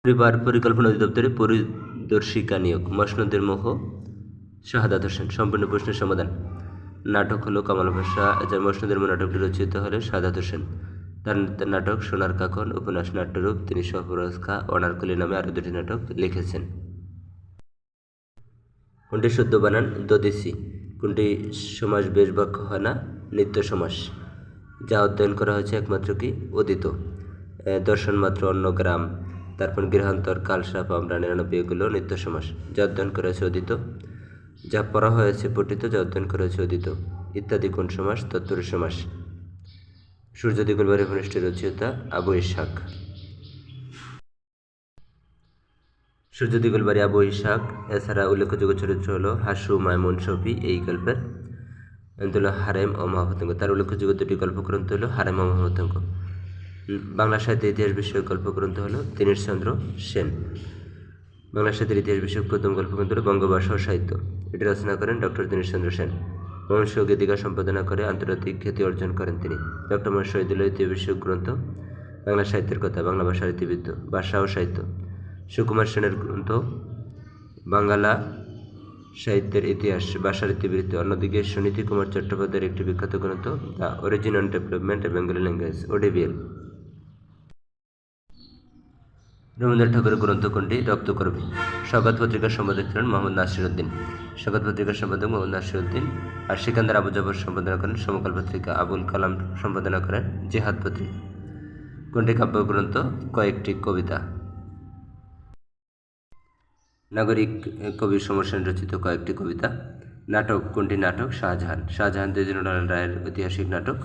পরিবার পরিকল্পনা অধিদপ্তরে পরিদর্শিকা নিয়োগ। মসনদের মোহ, শাহাদাত হোসেন। সম্পূর্ণ প্রশ্নের সমাধান। নাটক হলো কামাল ভাষা, যার মসনদের মোহ নাটকটি রচিত হলে শাহাদাত হোসেন। তার নাটক সোনার কাকন, উপন্যাস, নাট্যরূপ। তিনি সফরোজ খা, অনারকলি নামে আরও দুটি নাটক লিখেছেন। কোনটি শুদ্ধ বানান? দদিসি। কোনটি সমাস বেশ বাক্য হয় না? নিত্য সমাস। যা অধ্যয়ন করা হয়েছে একমাত্র কি? অদিত। দর্শন মাত্র অন্য গ্রাম, তারপর গৃহান্তর, কালসাপ, আমরা 99 এগুলো নিত্য সমাস। যা অধ্যয়ন করা হয়েছে অদিত। যা পড়া হয়েছে পঠিত, যা অধ্যয়ন করা হয়েছে অদিত ইত্যাদি কোন সমাস? তৎপুরুষ সমাস। সূর্য দিগলবাড়ি উপন্যাসটির রচয়িতা আবু ইসহাক। সূর্য দিগলবাড়ি আবু ইসহাক। এছাড়া উল্লেখযোগ্য চরিত্র হলো হাসু, মাইমুন, শফি এই গল্পের। হলো হারেম ও মহাপতঙ্গ। তার উল্লেখযোগ্য দুটি গল্পগ্রন্থ হলো হারেম ও মহাপতঙ্গ। বাংলা সাহিত্যের ইতিহাস বিষয়ক গল্পগ্রন্থ হলো দীনেশচন্দ্র সেন। বাংলা সাহিত্যের ইতিহাস বিষয়ক প্রথম গল্পগ্রন্থ হলো বঙ্গভাষা ও সাহিত্য। এটি রচনা করেন ডক্টর দীনেশচন্দ্র সেন। মহর্ষি গীতিকা সম্পাদনা করে আন্তর্জাতিক খ্যাতি অর্জন করেন তিনি। ডক্টর মোহাম্মদ শহীদুল্লাহ ইতিহাস বিষয়ক গ্রন্থ বাংলা সাহিত্যের কথা, বাংলা ভাষার ইতিবৃত্ত, ভাষা ও সাহিত্য। সুকুমার সেনের গ্রন্থ বাংলা সাহিত্যের ইতিহাস, ভাষার ইতিবৃত্ত। অন্যদিকে সুনীতি কুমার চট্টোপাধ্যায়ের একটি বিখ্যাত গ্রন্থ the origin and development of Bengali language, ODBL। Rabindranath ঠাকুরের গ্রন্থ কোনটি? রক্তকরবী। সওগাত পত্রিকার সম্পাদক ছিলেন মোহাম্মদ নাসির উদ্দিন। সওগাত পত্রিকার সম্পাদক মোহাম্মদ নাসির উদ্দিন। আর সিকান্দার আবু জাফর সম্পাদনা করেন সমকাল পত্রিকা। আবুল কালাম সম্পাদনা করেন জিহাদ পত্রিকা। কোনটি কাব্যগ্রন্থ? কয়েকটি কবিতা। নাগরিক কবি সমর সেন রচিত কয়েকটি কবিতা। নাটক কোনটি? নাটক শাহজাহান। শাহজাহান তেজেন্দ্রলাল রায়ের ঐতিহাসিক নাটক।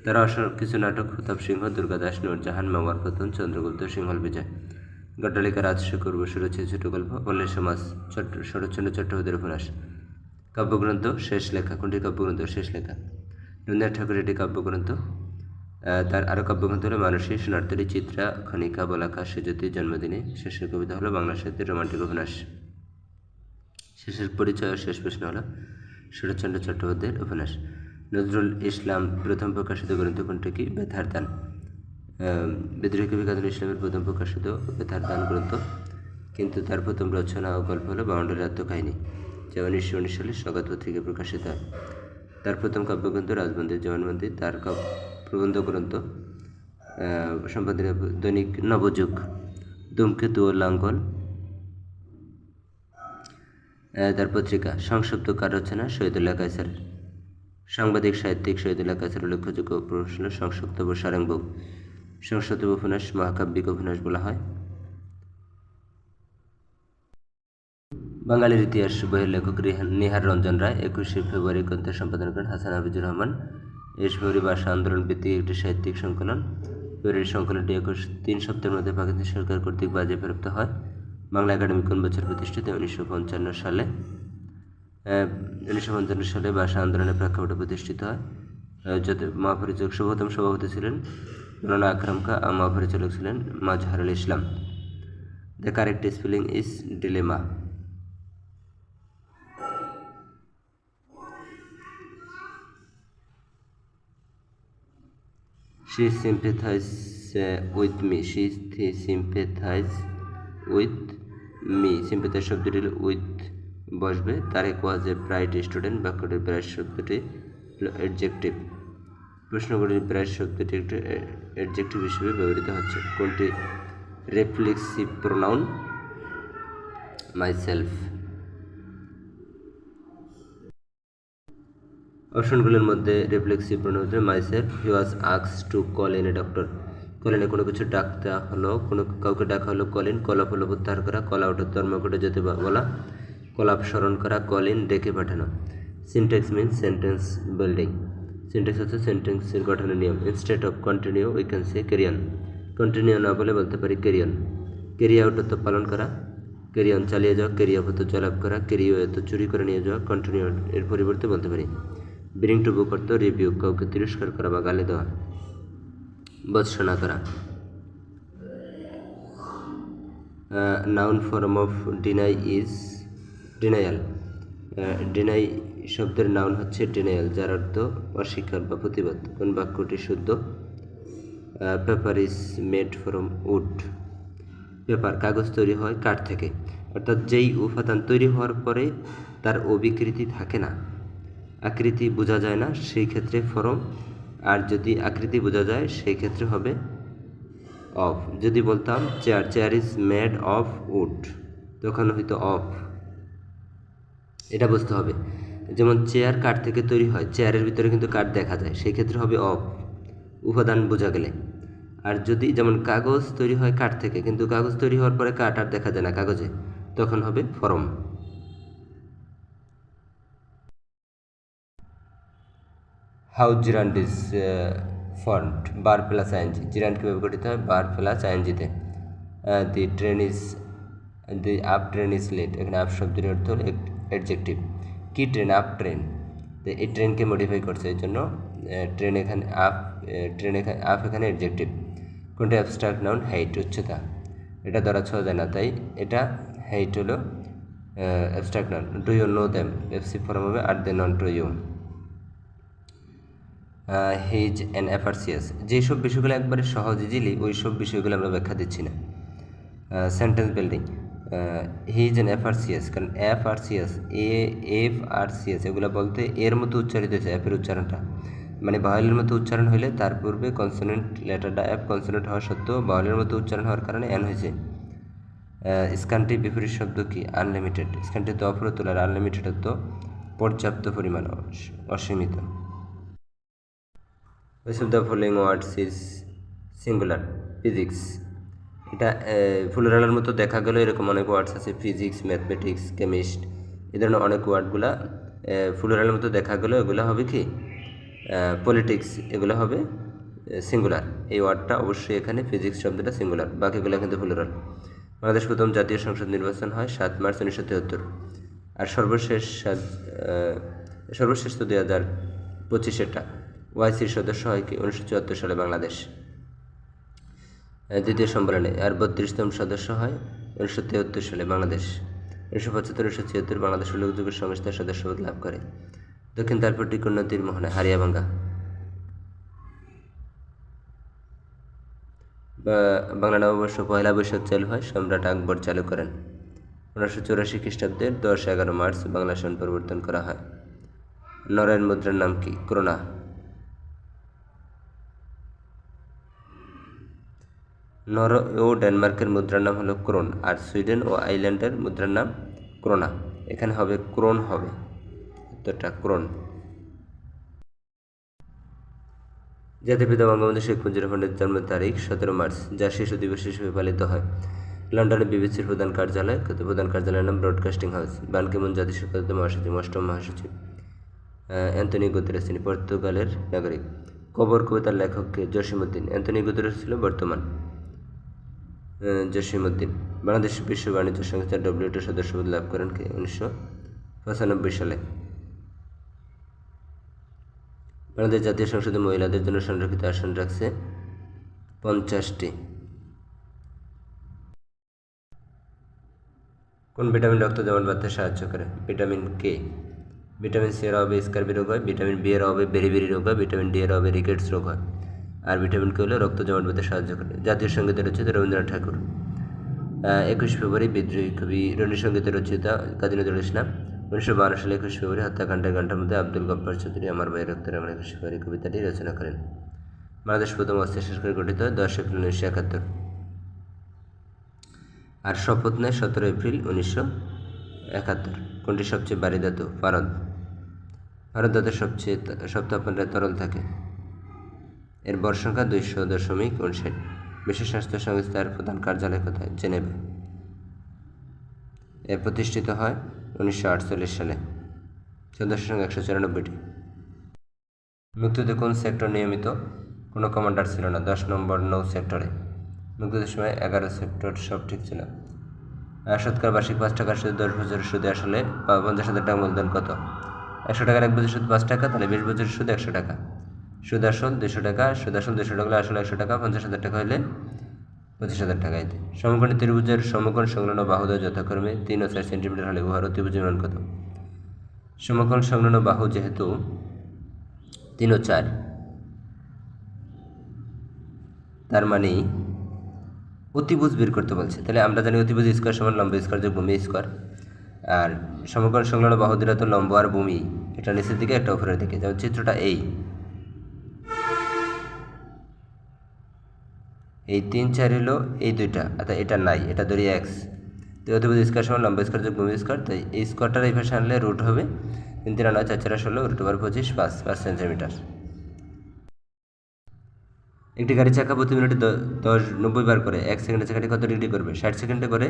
তার কিছু নাটক প্রতাপ সিংহ, দুর্গাদাস, নূরজাহান, মামার প্রথম, চন্দ্রগুপ্ত, সিংহল বিজয়। গড্ডালিকা রাজশেখর বসু রচিত ছোট গল্প, পল্লীর সমাজ, শরৎচন্দ্র চট্টোপাধ্যায়ের উপন্যাস। কাব্যগ্রন্থ শেষ লেখা। কোনটি কাব্যগ্রন্থ? শেষ লেখা। রবীন্দ্রনাথ ঠাকুরের এটি কাব্যগ্রন্থ। তার আরও কাব্যগ্রন্থ হলো মানসী, সোনারতরী, চিত্রা, খনিকা, বলাকা, সুজ্যোতি, জন্মদিনে। শেষের কবিতা হলো বাংলা সাহিত্যের রোমান্টিক উপন্যাস। শেষের পরিচয় ও শেষ প্রশ্ন হলো শরৎচন্দ্র চট্টোপাধ্যায়ের উপন্যাস। নজরুল ইসলাম প্রথম প্রকাশিত গ্রন্থ কোনটি কি? বেতার দান। বিদ্রোহী কবি কাজী নজরুল ইসলামের প্রথম প্রকাশিত বেতার দান গ্রন্থ, কিন্তু তার প্রথম রচনা ও গল্প হলো বাউন্ডারি আত্মকাহিনী, যা 1919 সালে সওগাত পত্রিকায় প্রকাশিত হয়। তার প্রথম কাব্যগ্রন্থ রাজবন্দী, জবানবন্দি। তার প্রবন্ধ গ্রন্থ সম্পাদনা দৈনিক নবযুগ, ধূমকেতু ও লাঙ্গল। তার পত্রিকা সংক্ষিপ্ত কার রচনা? শহীদুল্লাহ কায়সারের। সাংবাদিক সাহিত্যিক শহীদুল্লাহ কায়সারের উল্লেখযোগ্য প্রশ্ন সংক্ষিপ্ত ও সারাংবক। সংক্ষিপ্ত উপন্যাস মহাকাব্যিক উপন্যাস বলা হয়। বাঙালির ইতিহাস বইয়ের লেখক নিহার রঞ্জন রায় 21শে ফেব্রুয়ারি গ্রন্থ সম্পাদনা করেন হাসান হাফিজুর রহমান। 21 ফেব্রুয়ারি ভাষা আন্দোলন ভিত্তিক একটি সাহিত্যিক সংকলন। ফেব্রুয়ারি সংকলনটি 3 সপ্তাহের মধ্যে পাকিস্তান সরকার কর্তৃক বাজেয়াপ্ত হয়। বাংলা একাডেমি কোন বছর প্রতিষ্ঠিত? 1955 সালে। 1955 সালে ভাষা আন্দোলনের প্রেক্ষাপটে প্রতিষ্ঠিত হয়। মহাপরিচালক প্রথম সভাপতি ছিলেন মৌলানা আকরাম খাঁ, আর মহাপরিচালক ছিলেন Mazharul Islam. The correct spelling is dilemma. She sympathizes with me. She sympathize with me. Sympathize শব্দটি উইথ বসবে। তারেক ওয়াজ এ ব্রাইট স্টুডেন্ট। বাক্যটির ব্রাইট শব্দটি অ্যাডজেক্টিভ। প্রশ্নগুলির ব্রাইট শব্দটি একটি অ্যাডজেক্টিভ হিসেবে ব্যবহৃত হচ্ছে। কোনটি রিফ্লেক্সিভ প্রোনাউন? মাইসেলফ। অপশনগুলির মধ্যে রিফ্লেক্সিভ প্রোনাউন হচ্ছে myself. He was asked to call in a doctor. Call ইনে কোনো কিছু ডাকতে হলো, কোনো কাউকে ডাকা হলো কল ইন। কলাপ হলো প্রত্যাহার করা, কল আউটের ধর্মঘটে যেতে বলা, কলাপ স্মরণ করা, কল ইন ডেকে পাঠানো। Syntax means sentence building. Syntax হচ্ছে সেন্টেন্সের গঠনের নিয়ম। Instead of continue we can say carry on. Continue না বলে বলতে পারি ক্যারি অন। ক্যারি আউট হতো পালন করা, ক্যারি অন চালিয়ে যাওয়া। ক্যারি অফ হতো জয়লাভ করা, ক্যারি ওয়ে হতো চুরি করে নিয়ে যাওয়া। কন্টিনিউ এর পরিবর্তে বলতে পারি ব্রিং টু বুক অর্থ রিভিউ, কাউকে তিরস্কার করা বা গালি দেওয়া, ভৎসনা করা। Noun form of deny is denial. Deny শব্দের নাউন হচ্ছে ডিনায়াল, যার অর্থ অস্বীকার বা প্রতিবাদ। কোন বাক্যটি শুদ্ধ? Paper is made from would. Paper কাগজ তৈরি হয় কাঠ থেকে, অর্থাৎ যেই উপাদান তৈরি হওয়ার পরে তার অবিকৃতি থাকে না, আকৃতি বোঝা যায় না, সেই ক্ষেত্রে ফরম। আর যদি আকৃতি বোঝা যায় সেই ক্ষেত্রে হবে অফ। যদি বলতাম chair is made of wood, তখন হয়তো অফ। এটা বুঝতে হবে। যেমন চেয়ার কাঠ থেকে তৈরি হয়, চেয়ারের ভিতরে কিন্তু কাঠ দেখা যায়, সেই ক্ষেত্রে হবে অফ, উপাদান বোঝা গেলে। আর যদি যেমন কাগজ তৈরি হয় কাঠ থেকে, কিন্তু কাগজ তৈরি হওয়ার পরে কাঠ আর দেখা যায় না কাগজে, তখন হবে form. How gerund is formed, bare plus ING. Gerund কীভাবে গঠিত হয়? বার প্লাস আইএনজিতে। The up train is late, এখানে আপ শব্দের অর্থ হল অ্যাডজেক্টিভ। কি ট্রেন? Up train. তো এই ট্রেনকে মডিফাই করছে, এই জন্য ট্রেন এখানে আপ, আপ এখানে অ্যাডজেক্টিভ। কোনটা অ্যাবস্ট্রাক্ট নাউন? হাইট, উচ্চতা। এটা ধরা ছোঁয়া যায় না, তাই এটা হাইট হলো abstract noun. Do you know them, FC form হবে আর they known to you. His an FRCS, যেসব বিষয়গুলো একবারে সহজ ইজিলি, ওই সব বিষয়গুলো আমরা ব্যাখ্যা দিচ্ছি না। Sentence building, his an FRCS, কারণ এফআরসিএস, এফআরসিএস এগুলো বলতে এর মতো উচ্চারিত হয়েছে, এফের উচ্চারণটা মানে ভাওয়েলের মতো উচ্চারণ হলে তার পূর্বে কনসোনেন্ট লেটারটা এফ কনসোনেন্ট হওয়া সত্ত্বেও ভাওয়েলের মতো উচ্চারণ হওয়ার কারণে এন হয়েছে। স্কানটি বিপরীত শব্দ কি? আনলিমিটেড। স্কানটি তো অপর তোলার, আনলিমিটেড তো পর্যাপ্ত পরিমাণ, অসীমিত। Which of the following words is singular? Physics, এটা ফুলরালার মতো দেখা গেল, এরকম অনেক ওয়ার্ডস আছে, ফিজিক্স, ম্যাথমেটিক্স, কেমিস্ট, এই ধরনের অনেক ওয়ার্ডগুলা ফুলরালার মতো দেখা গেল, এগুলো হবে কি? পলিটিক্স, এগুলো হবে সিঙ্গুলার। এই ওয়ার্ডটা অবশ্যই এখানে ফিজিক্স শব্দটা সিঙ্গুলার, বাকিগুলো কিন্তু ফুলরাল। বাংলাদেশ প্রথম জাতীয় সংসদ নির্বাচন হয় 7 মার্চ 1973, আর সর্বশেষ তো 2025-এরটা। ওয়াইসির সদস্য হয় কি? 1974 সালে বাংলাদেশ দ্বিতীয় সম্মেলনে। আর 32তম সদস্য হয় 1973 সালে বাংলাদেশ। 1975-1976 বাংলাদেশ উল্লেখযোগ্য সংস্থার সদস্যপদ লাভ করে। দক্ষিণ তারপরটিক উন্নতির মোহনায় হারিয়াভাঙ্গা। বাংলা নববর্ষ 1 বৈশাখ চালু হয়, সম্রাট আকবর চালু করেন। 1984 খ্রিস্টাব্দের 10-11 মার্চ বাংলা সন পরিবর্তন করা হয়। নরওয়ের মুদ্রার নাম কি? ক্রোনা। নরওয়ে ও ডেনমার্কের মুদ্রার নাম হলো ক্রোন, আর সুইডেন ও আইল্যান্ডের মুদ্রার নাম ক্রোনা। এখানে হবে ক্রোন, হবে উত্তরটা ক্রোন। জাতির পিতা বঙ্গবন্ধু শেখ মুজিবুর রহমানের জন্ম তারিখ 17 মার্চ, যা শিশু দিবস হিসেবে পালিত হয়। লন্ডনে বিবিসির প্রধান কার্যালয়ের নাম ব্রডকাস্টিং হাউস। বান কি মুন জাতিসংঘের 8ম মহাসচিব। অ্যান্টনি গুতেরেস, তিনি পর্তুগালের নাগরিক। কবর কবিতার লেখককে? জসিমউদ্দিন। অ্যান্টনি গুতেরেস ছিল বর্তমান জসিমউদ্দিন। বাংলাদেশ বিশ্ব বাণিজ্য সংস্থা ডব্লিউটিও সদস্যপদ লাভ করেন কে? 1995 সালে। বাংলাদেশ জাতীয় সংসদে মহিলাদের জন্য সংরক্ষিত আসন রাখছে 50টি। কোন ভিটামিন রক্ত জমাট বাঁধতে সাহায্য করে? Vitamin K. ভিটামিন সি এর অভাবে স্কারবি রোগ হয়। ভিটামিন বি এর অভাবে বেরিবেরি রোগ হয়। ভিটামিন ডি এর অভাবে রিকেটস রোগ হয়। আর ভিটামিন কে হলো রক্ত জমাট বাঁধতে সাহায্য করে। জাতীয় সঙ্গীতের রচয়িতা রবীন্দ্রনাথ ঠাকুর। 21 ফেব্রুয়ারি বিদ্রোহী কবি রবীন্দ্রসঙ্গীতের রচয়িতা কাজী নজরুল ইসলাম। 1912 সালে 21 ফেব্রুয়ারি হত্যাকাণ্ডের ঘণ্টার মধ্যে আব্দুল গফফার চৌধুরী আমার ভাই রক্তের আমার 21 ফেব্রুয়ারি কবিতাটি রচনা করেন। বাংলাদেশ প্রথম অস্থায়ী সরকার গঠিত হয় 10 এপ্রিল 1971। আর শপথ নেয় 17 এপ্রিল 1971। কোনটি সবচেয়ে ভারী ধাতু? পারদ। ভারত ধাতুর সব তাপমাত্রায় তরল থাকে। এর ভর সংখ্যা 200.59। বিশ্ব স্বাস্থ্য সংস্থার প্রধান কার্যালয় কোথায়? জেনেভা। এর প্রতিষ্ঠিত হয় 1948 সালে। সদস্য সংখ্যা 194টি। মুক্তিযুদ্ধে কোন সেক্টর নিয়মিত? কোনো কমান্ডার ছিল না। 10 নম্বর নৌ সেক্টরে। মুক্তিযুদ্ধের সময় 11 সেক্টর সব ঠিক ছিল। শতকরা বার্ষিক 5 টাকার সুদে 10 বছরের সুদে আসলে 50,000 টাকা মূলধন কত? 100 টাকার 1 বছর সুদ 5 টাকা, তাহলে 20 বছরের সুদ 100 টাকা। সুদ আসল 200 টাকা, সুদ আসল 200 টাকা হলে আসলে 100 টাকা, 50,000 টাকা হলে 25,000 টাকা। এতে সমকোণী ত্রিভুজের সমকোণ সংলগ্ন বাহুদ্বয় যথাক্রমে 3 ও 4 সেন্টিমিটার হলে উহার অতিভুজের মান কত? সমকোণ সংলগ্ন বাহু যেহেতু 3 ও 4, তার মানে অতিভুজ বের করতে বলছে, তাহলে আমরা জানি অতিভুজ স্কোয়ার সমান লম্ব স্কোয়ার যোগ ভূমি স্কোয়ার। আর সমকোণ সংলগ্ন বাহু দুটো তো লম্ব আর ভূমি, এটা নিচের দিকে একটা উপরের দিকে, যেমন চিত্রটা এই 3 4 হলো এই দুইটা, অর্থাৎ এটা নাই, এটা ধরি এক্স। তো অতিভুজ স্কোয়ার সমান লম্ব স্কোয়ার যোগ ভূমি স্কোয়ার, তাই এই স্কোয়ারটার এই পাশে আনলে রুট হবে 3 3 9 4 4 16 √25 5 সেন্টিমিটার। একটি গাড়ি চাকা প্রতি মিনিটে 90 বার করে 1 সেকেন্ডে চাকাটি কত ডিগ্রি করবে? 60 সেকেন্ডে করে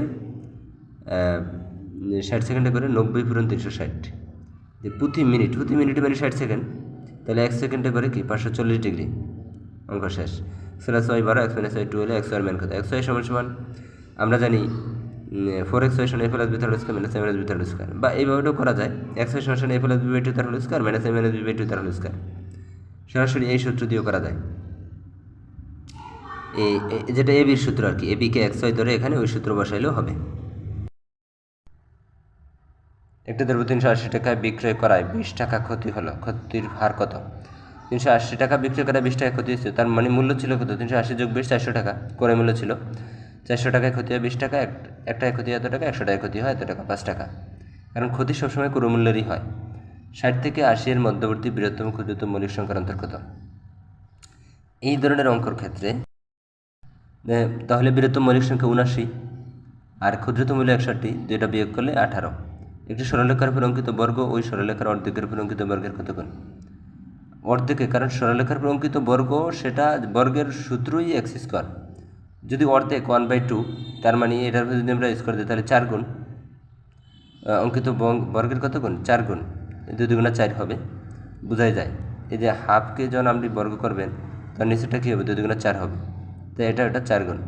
90 × 360, যে প্রতি মিনিটে মানে 60 সেকেন্ড, তাহলে 1 সেকেন্ডে করে কি 540 ডিগ্রি। অঙ্ক শেষ। +y 12 x - y 2 হলে x y মান কত? x y সমান আমরা জানি 4xy = a + b² - a - b² বা এইভাবেও করা যায়, x y = a + b/2² - a - b/2²। সরাসরি এই সূত্র দিয়েও করা যায়, এই যেটা এ বির সূত্র আর কি, এ বিকে এক্স ওয়াই ধরে এখানে ওই সূত্র বসাইলেও হবে। একটি দ্রব্য 380 টাকায় বিক্রয় করায় 20 টাকা ক্ষতি হলো, ক্ষতির হার কত? 380 টাকা বিক্রয় করায় 20 টাকা ক্ষতি হচ্ছে, তার মানে মূল্য ছিল কত? 380 যোগ 20 400 টাকা করে মূল্য ছিল। 400 টাকায় ক্ষতি হয় 20 টাকা, একটায় ক্ষতি হয় এত টাকা, 100 টাকায় ক্ষতি হয় এত টাকা, 5 টাকা। কারণ ক্ষতি সবসময় ক্রয় মূল্যেরই হয়। 60 থেকে 80 এর মধ্যবর্তী বৃহত্তম ক্ষুদ্রতম মৌলিক সংখ্যার অন্তর্গত। এই ধরনের অঙ্কর ক্ষেত্রে তাহলে বৃহত্তম মৌলিক সংখ্যা 79 আর ক্ষুদ্রতম মূল্য 61, দুইটা বিয়োগ করলে 18। একটি সরলরেখার উপর অঙ্কিত বর্গ ওই সরলরেখার অর্ধেকের উপর অঙ্কিত বর্গের কত গুণ? অর্ধেকে, কারণ সরলরেখার উপর অঙ্কিত বর্গ সেটা বর্গের সূত্রই x²। যদি অর্ধেক 1/2, তার মানে এটার যদি আমরা স্কোয়ার দিই তাহলে 4 গুণ অঙ্কিত বর্গের কত গুণ? 4 গুণ, 2 × 4 হবে, বোঝাই যায়। এই যে হাফকে যখন আপনি বর্গ করবেন তার নিচেটা কী হবে? 2 × 4 হবে, তাই এটা 4 গুণ।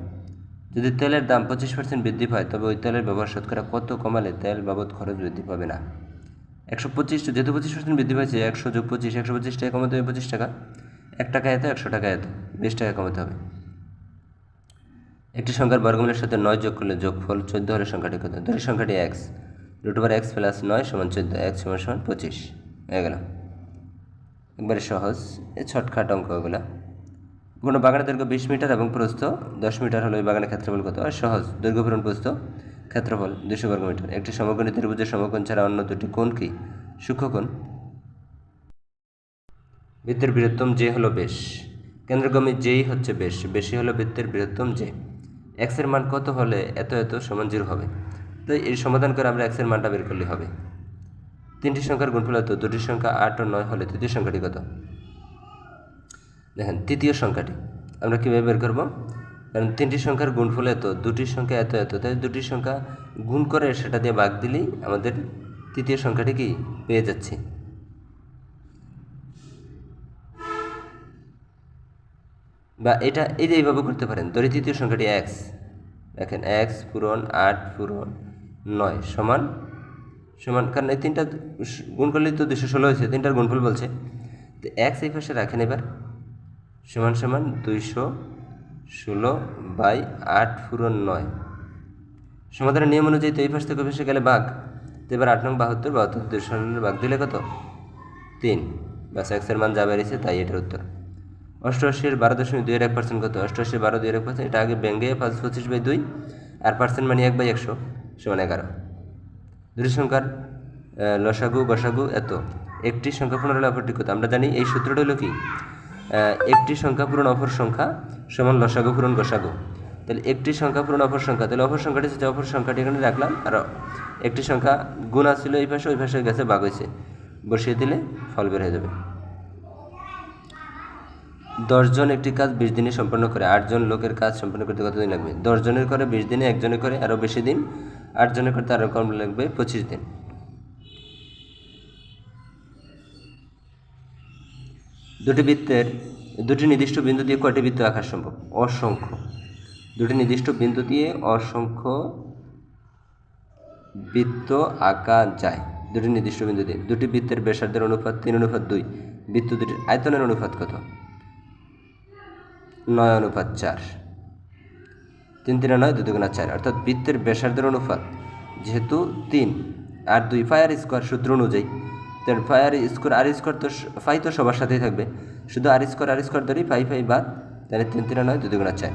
যদি তেলের দাম 25% বৃদ্ধি পায়, তবে ওই তেলের ব্যবহার শতকরা কত কমালে তেল বাবদ খরচ বৃদ্ধি পাবে না? 125, যেহেতু 25% বৃদ্ধি পাইছে, 100 যোগ 25, 125 টাকা কমাতে হবে 25 টাকা, 1 টাকা এত, 100 টাকা এত, 20 টাকা কমাতে হবে। একটি সংখ্যার বর্গমূলের সাথে 9 যোগ করলে যোগফল 14 হলে সংখ্যাটি কত? ধরি সংখ্যাটি x, √x + 9 = 14, x = 25 হয়ে গেল। একবারে সহজ, এই শর্টকাট অঙ্ক এগুলো। কোনো বাগানের দৈর্ঘ্য 20 মিটার এবং প্রস্থ 10 মিটার হলে ওই বাগানের ক্ষেত্রফল কত? আর সহজ, দৈর্ঘ্য পূরণ প্রস্থ, ক্ষেত্রফল 200 বর্গমিটার। একটি সমকোণী ত্রিভুজের সমকোণ ছাড়া অন্য দুটি কোণ কি? সূক্ষ্মকোণ। বৃত্তের বৃহত্তম যে হলো বেশ, কেন্দ্রগামী যেই হচ্ছে বেশ, বেশি হলো বৃত্তের বৃহত্তম যে। x এর মান কত হলে এত এত সমান 0 হবে? তো এই সমাধান করে আমরা x এর মানটা বের করলে হবে। তিনটি সংখ্যার গুণফল এত, দুটি সংখ্যা 8 ও 9 হলে তৃতীয় সংখ্যাটি কত? দেখেন তৃতীয় সংখ্যাটি আমরা কীভাবে বের করব? কারণ তিনটি সংখ্যার গুণফল এত, দুটি সংখ্যা এত এত, তাই দুটি সংখ্যা গুণ করে সেটা দিয়ে ভাগ দিলেই আমাদের তৃতীয় সংখ্যাটি কি পেয়ে যাচ্ছি। বা এটা এই যে এইভাবে করতে পারেন, ধরি তৃতীয় সংখ্যাটি x, দেখেন x পূরণ 8 পূরণ 9 সমান, কারণ এই তিনটা গুণ করলেই তো 216 হয়েছে, তিনটার গুণফল বলছে, তো x এই পাশে রাখেন এবার, সমান 216/8 পূরণ 9। সমাধানের নিয়ম অনুযায়ী তো এই পাশ থেকে ওই পাশে গেলে ভাগ, তো এবার 8 নং 72, 216 ভাগ দিলে কত? 3, বাস x এর মান যা বেরিয়েছে তাই এটার উত্তর। 88 এর 12.21% কত? 88 12.21%, এটা আগে ব্যাঙ্গে 25/2 আর পার্সেন্ট মানে 1/100 = 11। দুটি সংখ্যার লসাগু গসাগু এত, একটি সংখ্যা পূরণ হলে অপরটি কত? আমরা জানি এই সূত্রটা হলো কি, একটি সংখ্যা পূরণ অপর সংখ্যা সমান লসাগু পূরণ গসাগু। তাহলে একটি সংখ্যা পূরণ অপর সংখ্যা, তাহলে অপর সংখ্যাটি হচ্ছে অপর সংখ্যাটি এখানে রাখলাম, আর একটি সংখ্যা গুণ আসছিল এই পাশে, ওই পাশে গেছে ভাগ হয়েছে, বসিয়ে দিলে ফল বের হয়ে যাবে। 10 জন একটি কাজ 20 দিনে সম্পন্ন করে, 8 জন লোকের কাজ সম্পন্ন করতে কতদিন লাগবে? 10 জনের করে 20 দিনে, 1 জনের করে আরও বেশি দিন, 8 জনের করতে আরও কম লাগবে 25 দিন। দুটি বৃত্তের দুটি নির্দিষ্ট বিন্দু দিয়ে কয়টি বৃত্ত আঁকা সম্ভব? অসংখ্য। দুটি নির্দিষ্ট বিন্দু দিয়ে অসংখ্য বৃত্ত আঁকা যায়। দুটি নির্দিষ্ট বিন্দু দিয়ে দুটি বৃত্তের ব্যাসার্ধের অনুপাত 3:2, বৃত্ত দুটির আয়তনের অনুপাত কত? 9:4। 3 3 9, 2 2 4, অর্থাৎ বৃত্তের ব্যাসার্ধের অনুপাত যেহেতু 3 আর 2 পাই আর স্কোয়ার সূত্র অনুযায়ী, তার পাই আর স্কোয়ার আর স্কোয়ার তো পাই তো সবার সাথেই থাকবে, শুধু আর স্কোয়ার ধরেই পাই বাদ, তাহলে 3 3 9, 2 2 4।